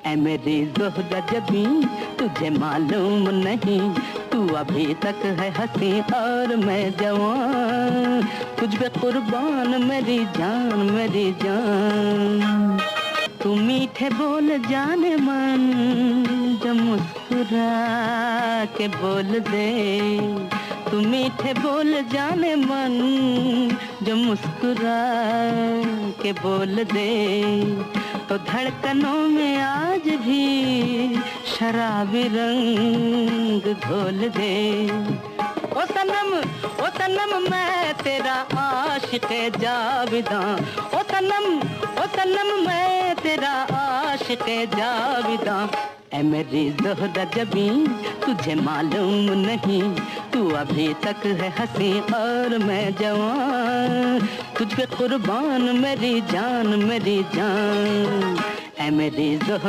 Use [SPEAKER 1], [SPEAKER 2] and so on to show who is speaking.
[SPEAKER 1] ऐ मेरी ज़ोहरा जबी तुझे मालूम नहीं, तू अभी तक है हंसी और मैं जवान, तुझ पे कुर्बान मेरी जान मेरी जान। तू मीठे बोल जाने मन, जो मुस्कुरा के बोल दे, तू मीठे बोल जाने मन, जो मुस्कुरा के बोल दे, तो धड़कनों में आज भी शराबी रंग घोल दे। ओ सनम मैं तेरा आशिक़े जाविदा, ओ सनम मैं तेरा आशिक़े जाविदा। ऐ मेरी ज़ोहरा जबी तुझे मालूम नहीं, तू अभी तक है हंसी और मैं जवान, तुझ पे कुर्बान मेरी जान मेरी जान। ऐ मेरी ज़ोहरा